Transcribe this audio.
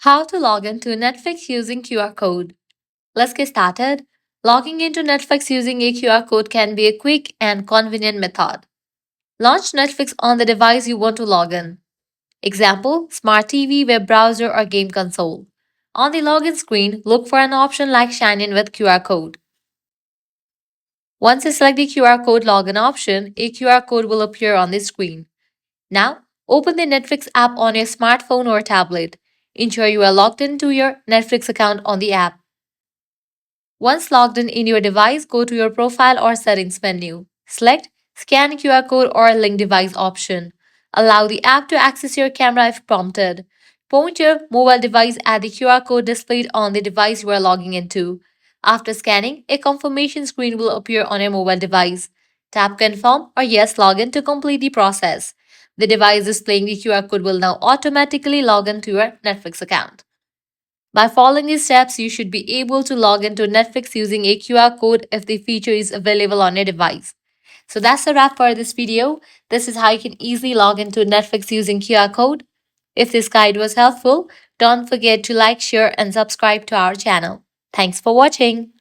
How to log into Netflix using QR code. Let's get started. Logging into Netflix using a QR code can be a quick and convenient method. Launch Netflix on the device you want to log in. Example, Smart TV, web browser, or game console. On the login screen, look for an option like Sign in with QR code. Once you select the QR code login option, a QR code will appear on the screen. Now, open the Netflix app on your smartphone or tablet. Ensure you are logged into your Netflix account on the app. Once logged in your device, go to your profile or settings menu. Select Scan QR code or link device option. Allow the app to access your camera if prompted. Point your mobile device at the QR code displayed on the device you are logging into. After scanning, a confirmation screen will appear on your mobile device. Tap Confirm or Yes Login to complete the process. The device displaying the QR code will now automatically log into your Netflix account. By following these steps, you should be able to log into Netflix using a QR code if the feature is available on your device. So that's a wrap for this video. This is how you can easily log into Netflix using QR code. If this guide was helpful, don't forget to like, share, and subscribe to our channel. Thanks for watching.